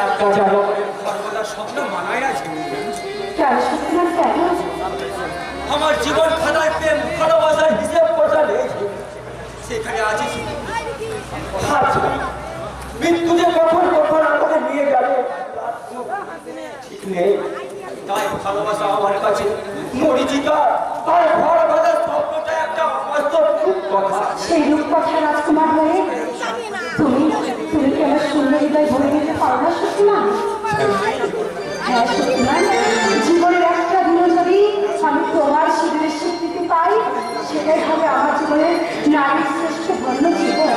একটা যেন সর্বদা স্বপ্ন মানায় আছে। আমার জীবন খাতায় প্রেম ভালোবাসার হিসেব কথা নেই, সেখানে আছে মৃত্যু যে কখন কখন আমাকে নিয়ে যাবে ঠিক নেই। তাই ভালোবাসা আমার কাছে মরিচিকা, তাই ঘর বাঁধার স্বপ্নটা একটা অবাস্তব রূপকথা। সেই রূপকথা রাজকুমার হয়ে তুমি তুমি কি আমার শূন্য হৃদয় ভরে দিতে পারো না শক্তিমান? হ্যাঁ শক্তিমান, জীবনের একটা দিনও যদি আমি তোমার শিবিরের স্বীকৃতি পাই, সেটাই হবে আমার জীবনের নারীর শ্রেষ্ঠ ধন্য জীবন।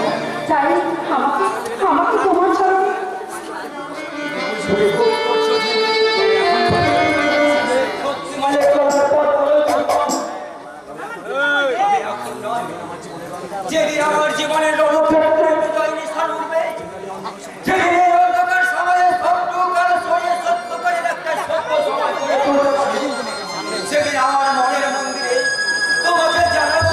তাই আমাকে আমাকে তোমার চরণে যেদিন আমার জীবনের রণক্ষেত্রে বিজয় নিশান উঠবে, যেদিন এই অন্ধকার সময়ে শত্রুকার সরিয়ে সত্যকারের একটা সত্য সমাজ গড়ে তুলবে, সেদিন আমার মনের মন্দিরে তোমাকে জানাবো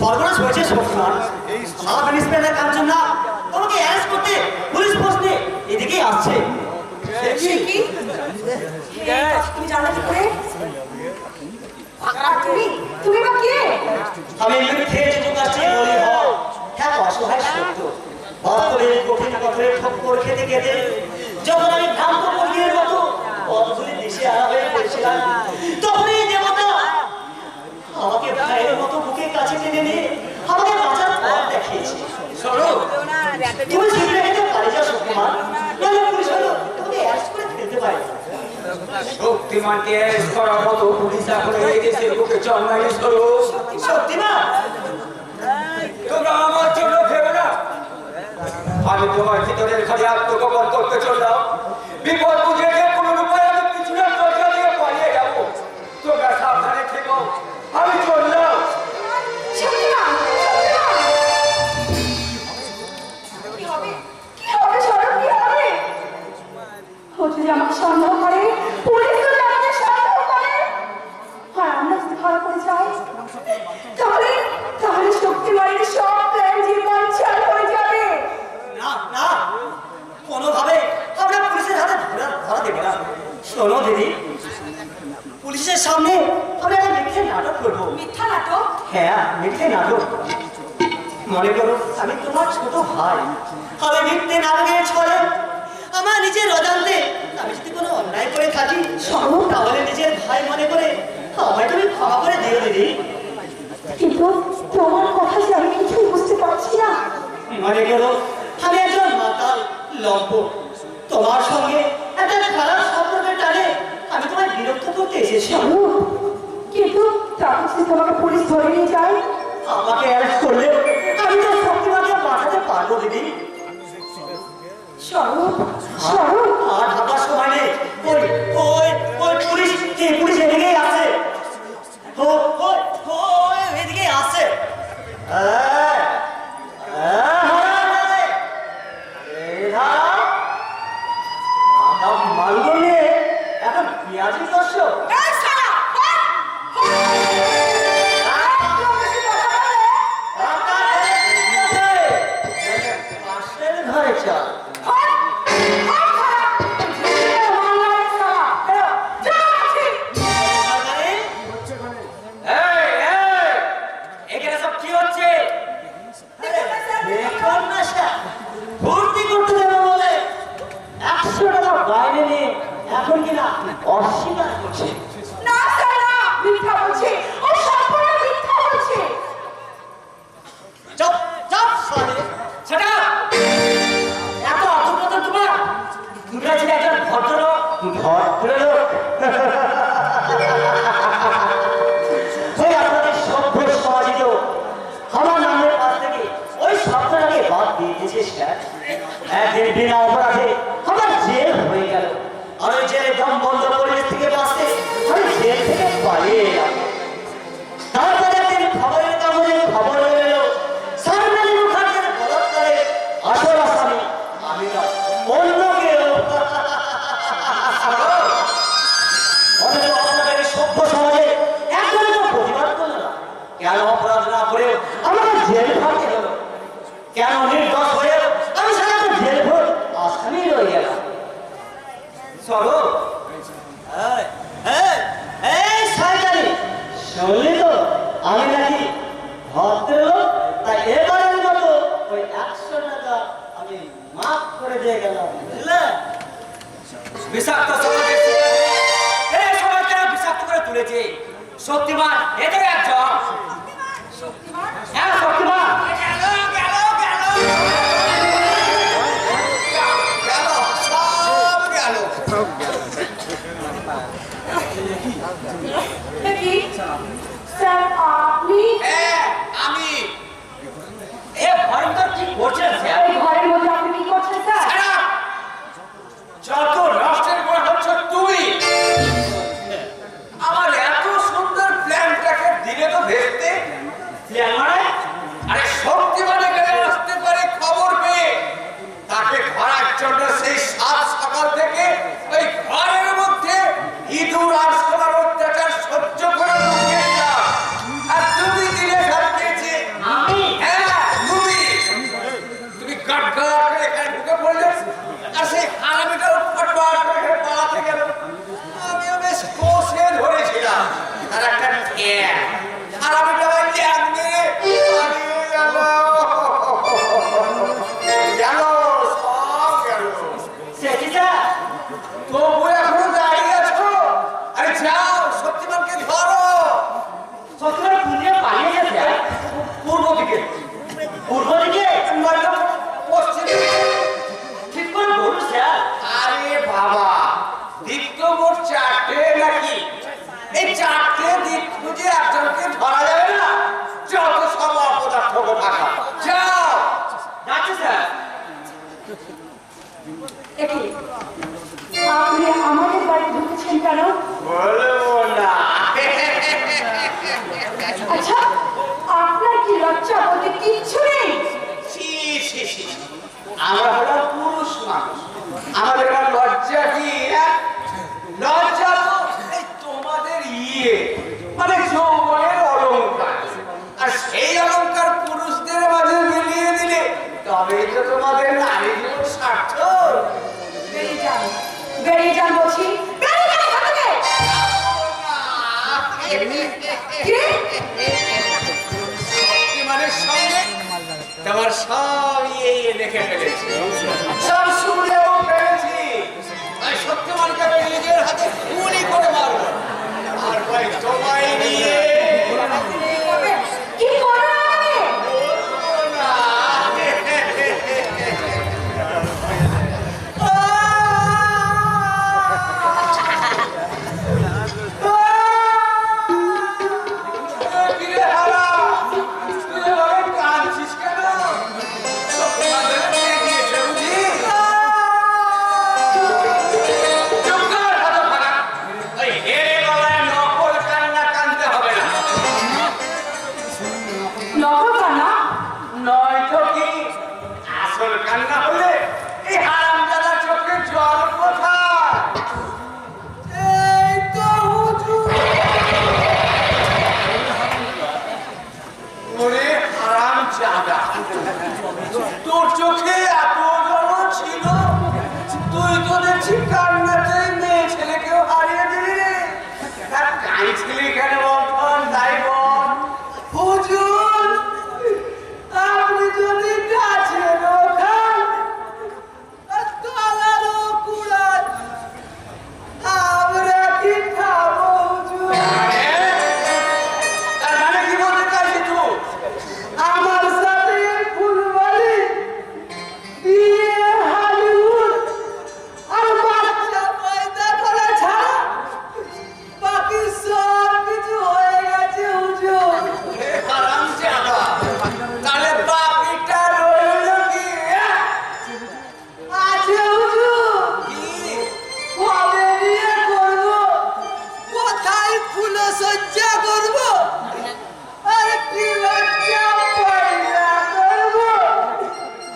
সর্বনাশ হয়েছে শক্তিমান। সাব ইন্সপেক্টর কাঞ্চনদা তোমাকে অ্যারেস্ট করতে পুলিশ প্রশ্নে এদিকেই আসছে। তুমি জানো কি করে? তুমি বা কে? আমি মিথ্যে যুক্তরাষ্ট্রে বলি হও হ্যাঁ অসহায় সত্য বাস্তবের কঠিন কঠোরের ঠক্কর খেতে খেতে যখন আমি ভ্রান্ত কবির মতো পথগুলি দেশে আড়া হয়ে পড়েছিলাম, তখনই দেবতা আমাকে ভাইয়ের মতো বুকের কাছে টেনে নিয়ে আমাকে বাঁচার পথ দেখিয়েছে। তুমি সেগুলো খেতে পারে যা শক্তিমান, নইলে পুলিশ হলো তোমাকে অ্যারেস্ট করে ফেলতে পারে। শক্তিমানকে অ্যারেস্ট করার মতো পুলিশ এখন এই দেশের বুকে জন্মায়নি স্বরূপ। শক্তিমান, তোমরা আমার জন্য ভেবে না, আমি তোমার ভিতরের খালি আত্মগোপন করতে চললাম। বিপদ বুঝে যে কোনো উপায় আমি পিছনের দরজা দিয়ে পালিয়ে যাবো। তোমরা সাবধানে থেকো, আমি চললাম। শক্তিমান, শক্তিমান! কি হবে? কি হবে স্বরূপ, কি হবে? ও যদি আমাকে সন্দেহ করে, পুলিশ যদি আমাকে সন্দেহ করে, আর আমরা যদি ধরা পড়ে যাই, তাহলে তাহলে শক্তিমানের সব প্ল্যান জীবন ছাড় হয়ে যাবে। না না, কোনোভাবে আমরা পুলিশের হাতে ধরা দেবো না। শোনো দিদি, পুলিশের সামনে আমরা একটা মিথ্যে নাটক করবো। মিথ্যা নাটক? হ্যাঁ, মিথ্যে নাটক। মনে করো আমি তোমার ছোট ভাই, আমি মিথ্যে নাটকের ছলে আমার নিজের অজান্তে আমি যদি কোনো অন্যায় করে থাকি, তাহলে নিজের ভাই মনে করে আমায় তুমি ক্ষমা করে দিও দিদি। কিন্তু তোমার কথা যে আমি কিছুই বুঝতে পারছি না। মনে করো আমি একজন মাতাল লম্পট, তোমার সঙ্গে একটা খারাপ সম্পর্কের টানে আমি তোমায় বিরক্ত করতে এসেছি। কিন্তু তারপর যদি তোমাকে পুলিশ ধরে নিয়ে যায়, আমাকে অ্যারেস্ট করলে আমি তো শক্তিমানকে বাঁচাতে পারবো দিদি। স্বরূপ, স্বরূপ! আর ভাবার সময় নেই। ওই ওই ওই পুলিশ, পুলিশ এদিকেই আছে। ওই ওই ওই এদিকেই আছে। মালগো নিয়ে এখন পেঁয়াজি দর্শ। ঘরে চল। এই, এই, এখানে সব কি হচ্ছে? ভর্তি করতে দেবো বলে 100 টাকা বাইরে নিয়ে এখন কিনা অস্বীকার করছে। না স্যার, না, মিথ্যা বলছে, ও সম্পূর্ণ মিথ্যা বলছে। চুপ চুপ সালে, Shut up! এত অধপতন তোমার? তোমরা ছিলে একজন ভদ্রলোক। ভদ্রলোক ওই আপনাদের সভ্য সমাজে তো আমার নামের পাশ থেকে ওই শব্দটাকে বাদ দিয়ে দিয়েছে স্যার। একদিন বিনা অপরাধে আমার জেল হয়ে গেল, আর ওই জেলে দম বন্ধ পরিবেশ থেকে বাঁচতে আমি জেল থেকে পালিয়ে এলাম। তারপরে একদিন খবরের কাগজে খবর হয়ে এলো সামনালী মুখার্জীর বলাৎকারে আসল আসামি আমি না, অন্য কেউ। অথচ আপনাদের সভ্য সমাজে একজন তো প্রতিবাদ করলো না। কেন অপরাধ না করে আমাকে জেল থাকতে হলো? কেন নির্দোষ হয়ে আমি সারা জেল ভোট আসামি রয়ে গেলাম? স্বরূপ, এই শয়তানি, শুনলি তো আমি নাকি ভদ্রলোক? তাই এবারের মতো ওই 100 টাকা আমি মাফ করে দিয়ে গেলাম, বুঝলে? বিষাক্ত সমাজের ছেলে, এই সমাজকে বিষাক্ত করে তুলেছে। শক্তিমান এদের একজন। হ্যাঁ, শক্তিমান। কি স্যার, আপনি আমি এ ভয়ঙ্কর কি করছেন স্যার? এই ঘরের মধ্যে আপনি কি করছেন স্যার? যত রাষ্ট্রের বড় হচ্ছ তুমি। আমার এত সুন্দর প্ল্যানটাকে দিলে তো ভেস্তে। প্ল্যান মানে? আরে শক্তিমানে গেলে আসতে পারে খবর পেয়ে তাকে ধরার জন্য সেই 7 সকাল থেকে ওই ঘরের মধ্যে ইঁদুর আর সোনার অত্যাচার সহ্য করে লুকিয়েছিলাম। আর তুমি দিলে সাথ দিয়েছে। আমি? হ্যাঁ, তুমি তোমাদের নারী জীবন সার্থক। বেরিয়ে যান বলছি, বেরিয়ে যান এখান থেকে। কি? শক্তিমানের সঙ্গে তোমার সব দেখে ফেলেছি, সব শুনেও ফেলেছি। তাই শক্তিমানকে আমি নিজের হাতে গুলি করে মারবো, আর ভাই তোমায় নিয়ে কি করবে আমাকে? তোর চোখে এত জল ছিল, তুই তো দেখছি কান্নাতে মেয়ে ছেলেকেও হারিয়ে দিলি রে। কাঁদছিলি কেন বল, তাই বল। হুজুর, আপনি যদি গাছের ওখান তলারও কুড়ান, আমরা কি খাবো হুজুর? তার মানে কি বলতে চাইছি তুই? আমার সাথে ফুলবাড়ি বিয়ে হালিউড আর বাচ্চা পয়দা করা ছাড়া বাকি সব কিছু হয়ে গেছে হুজুর। হারামজাদা, তাহলে বাকিটা রইল কি? আছে হুজুর। কি? কবে বিয়ে করবো, কোথায় ফুলসজ্জা করবো, আর কি লজ্জা পয়দা করবো,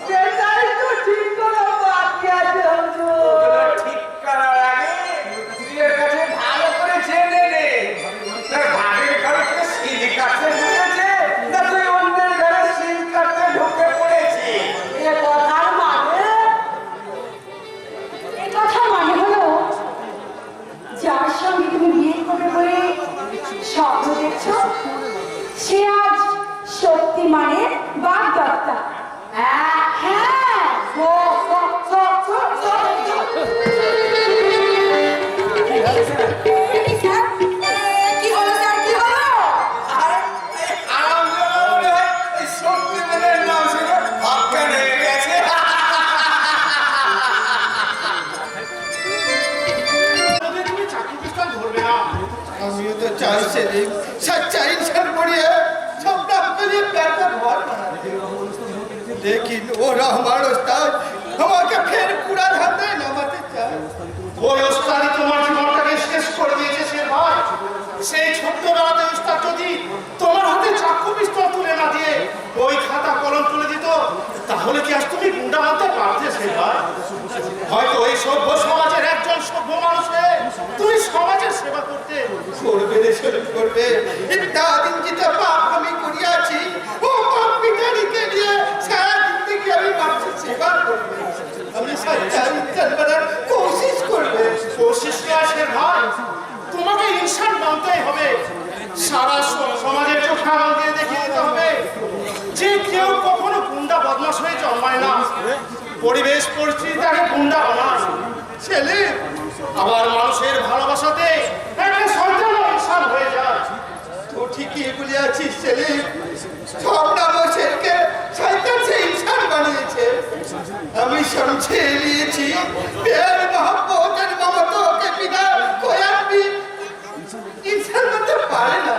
সেটাই তো ঠিক করা বাকি আছে হুজুর। ঠিক করার আগে বিয়ের কাছে ভালো করে জেনে নে, তোর ভাবির ঘরে থেকে সিল কাটতে ঢুকেছে, না তুই অন্যের ঘরে সিল কাটতে ঢুকে পড়েছি। এ কথার মানে? এই কথার মানে হলো, যার সঙ্গে তুমি বিয়ে করবে বলে স্বপ্ন দেখছো, সে আজ শক্তিমানের বাগদত্তা। হ্যাঁ, কি হলো স্যার, কি হলো? আরে আরামজাদা মনে হয় এই শক্তিমানের নাম শুনে অজ্ঞান হয়ে গেছে। তুমি চাকরি পিস্তল ধরবে না। আমিও তো চাই সেলিম, সচ্চা ইনসান পড়িয়ে সব ডাক্তারি প্যাটা ঘর বানাতে। लेकिन वो रहमान उस्ताद আমাকে ফের পুরা ধাঁধায় নামাতে চায়। ওই ওস্তাদই তোমার জীবনটাকে শেষ করে দিয়েছে শের ভাই। সেই ছোট্টবেলাতে ওস্তাদ যদি তোমার হাতে চাকু পিস্তল তুলে না দিয়ে ওই খাতা কলম তুলে দিত, তাহলে কি আজ তুমি গুন্ডা মারতে পারতে শের ভাই? হয়তো এই সভ্য সমাজের একজন সভ্য মানুষে তুমি সমাজের সেবা করতে করবে, দেশের করবে। একটা দিন যেটা পাপ আমি করিয়াছি, ও পাপ পিটারিকে নিয়ে সারা জিন্দগি আমি মানুষের সেবা করবে। আমি সচ্চা ইনসান বানার কোশিশ করবে। কোশিশ কি আছে ভাই? তোমাকে ইনসান বানতেই হবে। সারা সমাজের চোখে আঙুল দিয়ে দেখিয়ে দিতে হবে যে কেউ কখনো গুন্ডা বদমাশ হয়ে জন্মায় না, পরিবেশ পরিস্থিতি তাকে গুন্ডা বানায়। ছেলে আবার মানুষের ভালোবাসাতে একটা শয়তান ইনসান হয়ে যায়। তো ঠিকই বলিয়াছিস ছেলে, সব নামকে শয়তান সে ইনসান বানিয়েছে। আমি সমঝে লিয়েছি প্যার মোহব্বত আর মমতা के बिना कोई आदमी इंसान बनते पारे ना।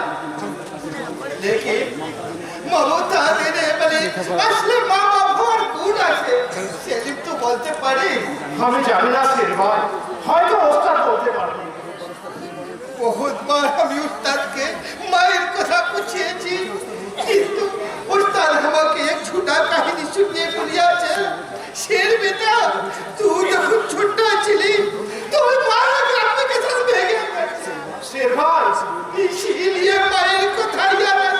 लेकिन ममता देने वाले असली माँ बाप और गुण আছে। সেলিম তো বলতে পারে। আমি জানি না শের ভাই, হয়তো ওস্তাদ বলতে পারবে। বহুত বার আমি উস্তাদকে মায়ের কথা পুছিয়েছি, কিন্তু উস্তাদ আমাকে এক ছোটা কাহিনী শুনিয়ে বলিয়াছে, শের বেটা তুই যখন ছোট ছিলি তোর মায়ের গ্রামে কেসে ভেঙে গেছে। শের ভাই ইসলিয়ে মায়ের কথা याद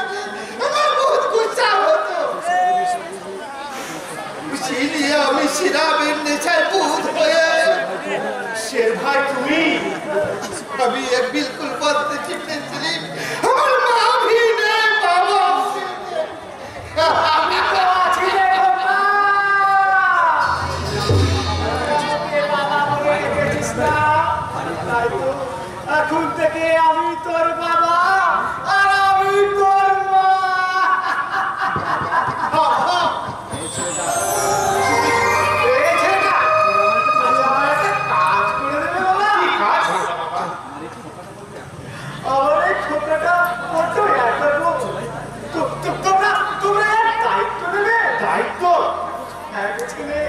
আমার বহুত গুসা হতো। इसीलिए শিরাবের নেশায় বুধ হয়ে শের ভাই তুমি अभी ये बिल्कुल बात नहीं चिपने আমার মা भी নেই বাবা আমি তো আছি রে বাবা। এ বাবা বলে রেখেছিস না? তাই তো এখন থেকে আমি তোর বাবা আর আমি তোর মা। এই ছেলেটা, আজ আমার একটা কাজ করে দেবে বাবা। কি কাজ বাবা আমার এই ছোটটা বড্ড একাগ্র। তোমরা এর দায়িত্ব নেবে? দায়িত্ব এক ছেলে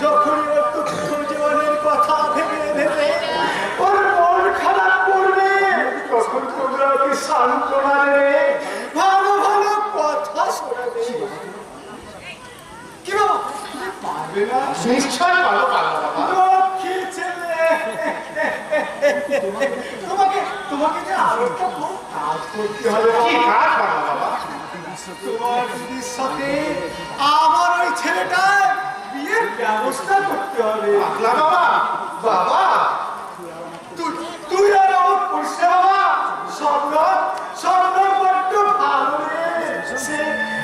যখনই ওর দুঃখ জীবনের কথা ভেবে ভেবে ওর মন খারাপ করবে, তখন তোমরা ওকে সান্ত্বনা দেবে, ভালো ভালো কথা শোনাবে। কি বাবা, পারবে না? নিশ্চয় ভালো পারো বাবা লক্ষ্মী ছেলে। তোমাকে যে আরো একটা খুব কাজ করতে হবে কি বাবা। কাজ পারো বাবা তোমার দিদির সাথে আমার ওই ছেলেটার বিয়ের ব্যবস্থা করতে হবে। পাগলা বাবা বাবা তুই আর আমার করছে বাবা, স্বপ্ন বড্ড ভালো রে।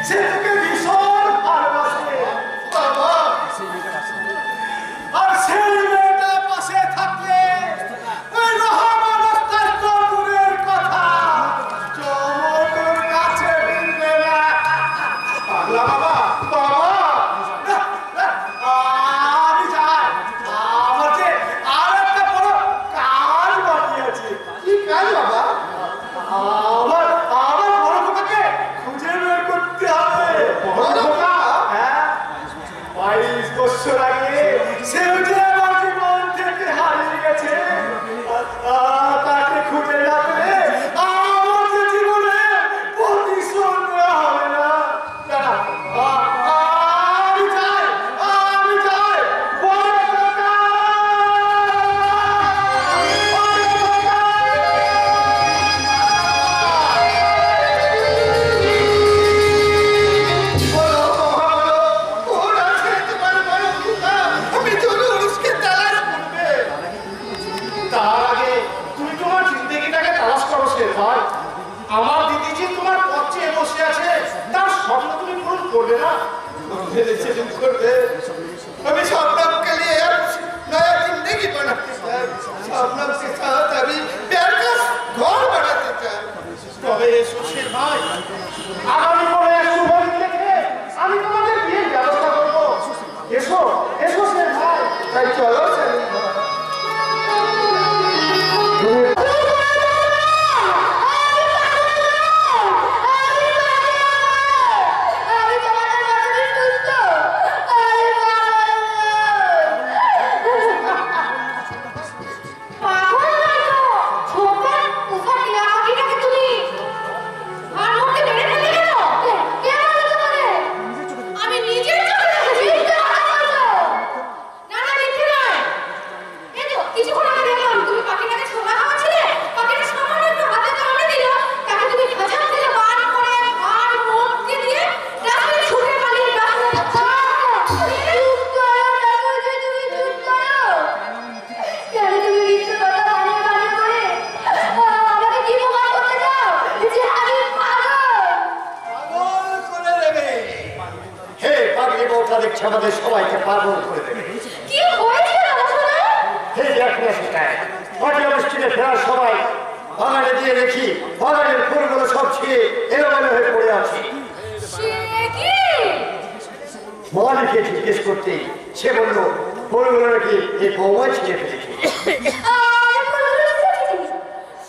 সে তোকে ভীষণ ভালোবাসে বাবা আর সেই মেয়েটা পাশে থাকলে ওই রহমানস্তার তো দূরের কথা, চমকের কাছে মিলবে না। পাগলা বাবা বাবা আমি যাই, আমার যে আর একটা বড় কাজ বাকি আছে। কি কাজ বাবা আমার বড় খোকাকে খুঁজে বের করতে হবে। বড় খোকা? হ্যাঁ, 22 বছর আগে সেও যে আমার জীবন থেকে হারিয়ে গেছে। তাকে খুঁজে না পেলে আমার যে জীবনে প্রতিশোধ নেওয়া হবে না। আমি যাই বড় খোকা। আমি জরুর उसके तलाश করবে তার আগে তুমি তোমার জিন্দেগিটাকে তালাশ করো শের ভাই আমার দিদি যে তোমার পথে বসে আছে তার স্বপ্ন তুমি পূরণ করবে না ভেবেছে তুমি করবে আমি शबनम के लिए नया जिंदगी बनाते चाই शबनम के साथ अभी प्यार का घर बनाते चाই তবে এসো শের ভাই আগামী পরে শুভ দিন দেখে আমি তোমাদের বিয়ের ব্যবস্থা করবো এসো এসো শের ভাই তাই চলো শের ভাই আমি নিজের চোখে দেখেছি। না না, মিথ্যে নয়। এই তো কিছুক্ষণ আগে দেখলাম তুমি পাখিটাকে ছোলা খাওয়াছিলে। পাখিটা সামান্য একটু হাতে কামড়ে দিল, তাকে তুমি খাঁচা থেকে বার করে আর মুখকে দিয়ে রাস্তায় ছুটে পালিয়ে রাস্তায় চুপ করো ঠাকুর, যে তুমি চুপ করো। কেন তুমি মিথ্যে কথা বানিয়ে বানিয়ে করে আমাকে কি প্রমাণ করতে চাও যে আমি পাগল? পাগল করে দেবে। হে পাগলি বউটা দেখছে আমাদের সবাইকে পাগল করে দেবে। কি হয়েছে দাদা শোনা? হে দেখলে সেটাই পার্টি অনুষ্ঠানে ফেরার সবাই বাগানে দিয়ে দেখি বাগানের ফুলগুলো সব ছিঁড়ে এলোমেলো হয়ে পড়ে আছে। সে কি? মহালিকে জিজ্ঞেস করতে সে বলল ফুলগুলো নাকি এই বৌমা ছিঁড়ে ফেলেছে।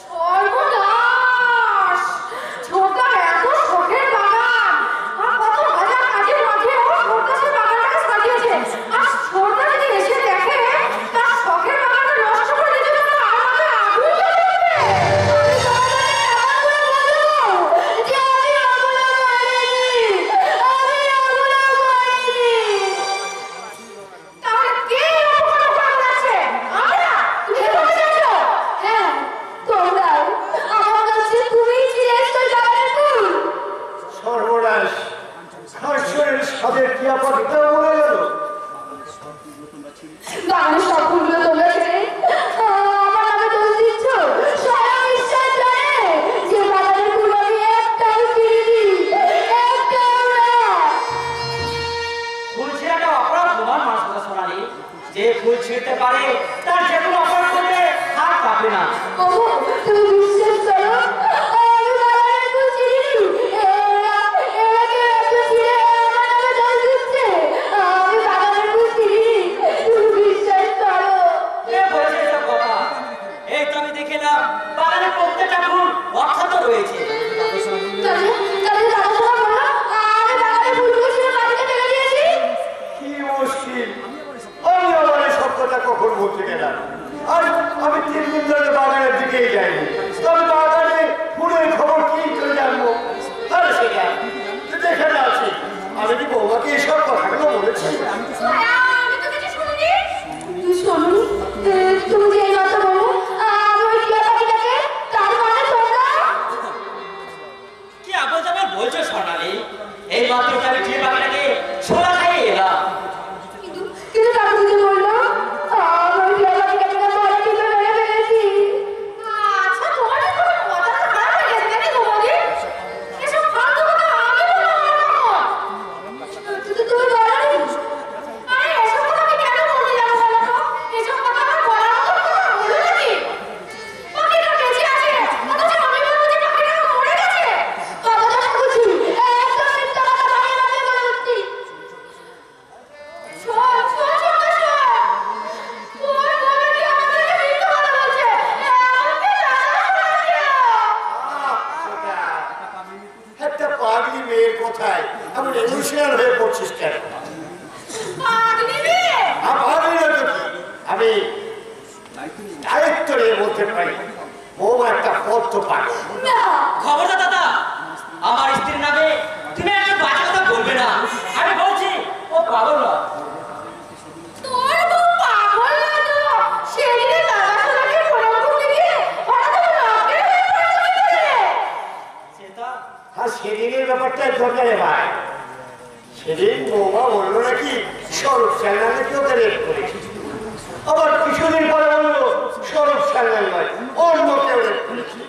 সর্বনাশ! ছোটার এত শখের বাগান, আর কত হাজার কাজের মাঝে ও ছোটা সে বাগানটাকে সাজিয়েছে। আর ছোটা যদি এসে দেখে তার শখের বাগানটা নষ্ট করে দিতে পারে, আমাকে আগুন জ্বলে উঠবে। আমি তোমাদের এমন করে বলবো যে আমি আগুনে মারিনি। তাহলে কে এরকম করে করেছে? আমরা? তুমি বলে যাচ্ছো? হ্যাঁ, তোমরাও। আমার কাছে তুমিই ছিঁড়ে এসছো বাগানের ফুল। সর্বনাশ, ধর্ষণের সাথে কি আপাতত মরে গেল। বাগানের সব ফুলগুলো তোমরা ছেড়ে আমার নামে দোষ দিচ্ছ। সারা বিশ্বাস জানে যে বাগানের ফুল আমি একটাও ছিঁড়িনি, একটাও না। ফুল ছিঁড়াটা অপরাধ প্রমাণ মানুষ কথা শোনালি। যে ফুল ছিঁড়তে পারে তার যে কোনো অপরাধ করলে হাত কাঁপে না। ওগো, তুমি বিশ্বাস করো আমি বাগানের ফুল ছিঁড়িনি। এরা কেউ একটু ছিঁড়ে আমার নামে দোষ দিচ্ছে। আমি বাগানের ফুল ছিঁড়িনি, তুমি বিশ্বাস করো। কে বলেছে এসব কথা? এই তো আমি দেখে এলাম বাগানের প্রত্যেকটা ফুল অক্ষত রয়েছে। তাহলে দাদা শোনা বললো আমি বাগানের ফুলগুলো ছিঁড়ে মাটিতে ফেলে দিয়েছি। কি মুশকিল, আমি আমার এই সব কথা কখন বলতে গেলাম? আর আমি 3 দিন ধরে বাগানের দিকেই যাইনি, তবে বাগানে ফুলের খবর কি করে জানবো? আরে সেটা যেখানে আছি, আমি কি বৌমাকে এইসব কথাগুলো বলেছি? আমি তো কিছু শুনিনি। তুই শোনি? তুমি যে এই কথা বলো আমি ওই টিয়া পাখিটাকে, তার মানে তোমরা? কি আবল তাবল বলছো স্বর্ণালী? এই মাত্র আমি টিয়া পাখিটাকে ছোলা খাইয়ে এলাম। কিন্তু কাকু দিদি বললো আমি ওই টিয়া পাখিটাকে ঘরে টিপে মেরে ফেলেছি। আচ্ছা, তোমার কি কোনো কথা খারাপ হয়ে গেছে নাকি তোমাদের? এসব ফালতু কথা আমি বলবো না কখন? তুমি বলোনি? আরে এসব কথা আমি কেন বলতে যাবো বলো তো? এসব কথা আমার বলার মতো কথা হলো নাকি? পাখিটা বেঁচে আছে, অথচ আমি বলবো যে পাখিটা মরে গেছে। কথাটা শুনছি, একদম মিথ্যা কথা বানিয়ে বানিয়ে বলে উঠছি। শোন, শোন, শোন, শোন। তোর বলে কি আমাদেরকে মিথ্যা কথা বলছে? এমনকি দাদা শোনাচ্ছিল। একটা পাগলি মেয়ের কথায় এমন ইমোশনাল হয়ে পড়ছিস কেন? পাগলি মেয়ে? পাগলি না তো কি, আমি দায়িত্ব নিয়ে বলতে পারি বৌমা একটা পথ পায়। না। খবরদার দাদা, আমার স্ত্রীর নামে তুমি একটা বাজে কথা বলবে না। আমি বলছি ও পাগল না। তোর বউ পাগল না তো? সেদিনে দাদা শোনাকে প্রণাম করতে গিয়ে হঠাৎ করে অজ্ঞান হয়ে পড়েছে কি করে? সেটা আর সেদিনের ব্যাপারটা দরকারে ভাই, সেদিন বৌমা বললো নাকি সরব স্যান্ডাল নাকি ওকে রেপ করেছে, আবার কিছুদিন পরে বললো সরব স্যান্ডাল নয় অন্য কেউ রেপ করেছে।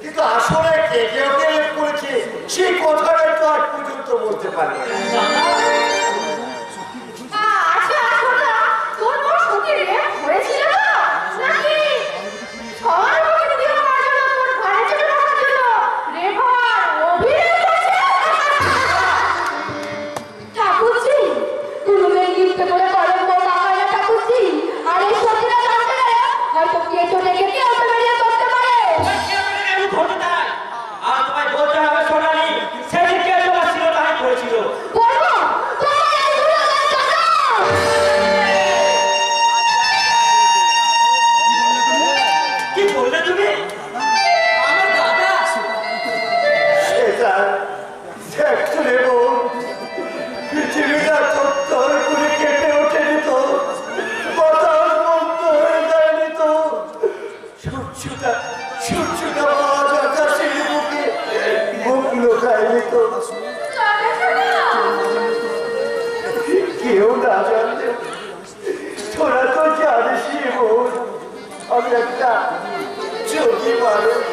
কিন্তু আসলে কে কে ওকে রেপ করেছে সেই কথাটাই তো আজ পর্যন্ত বলতে পারবে না। আচ্ছা, শোনা, তোর বউ সত্যি রেপ হয়েছিল তো? নাকি সবার বউকে বিয়ে করার জন্য তোর ঘরে চেপে বসার জন্য রেপ হওয়ার অভিনয় করছে? ঠাকুরজি, কোনো মেয়ে গিফট করে কলম বউ পাকায় না ঠাকুরজি। আর এই সত্যিটা জানতে গেলে হয়তো কেটো লেগে কেউ তো বেরিয়ে করতে পারে। আমি ঘটে দাঁড়াই। আর তোমায় বলতে হবে সোনালি, সেদিন কে তোমার ছিল তাই করেছিল। বলবো তোমার এই দুলালের কথা। কি বললে তুমি? আমার দাদা সেটা দেখতে নেব, পৃথিবীটা থরথর করে কেঁপে ওঠেনি তো, বাতাস বন্ধ হয়ে যায়নি তো, সূর্যটা আজ আকাশের বুকে মুখ লুকায়নি তো, কেউ না জানলে তোরা তো জানিসই বোন, আমি একটা যোগী মানুষ,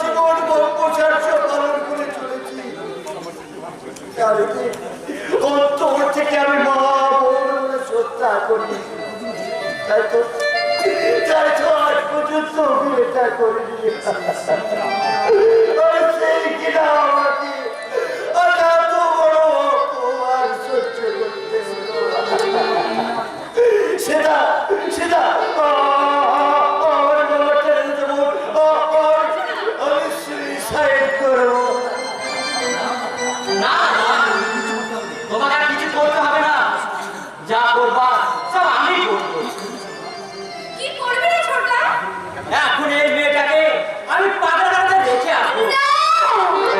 জীবন ব্রহ্মচার্য পালন করে চলেছি। অন্তর থেকে আমি মা বোন বলে শ্রদ্ধা করি, তাই তো আজ পর্যন্ত আমি এটা করিনি। আর সেই কিনা আমার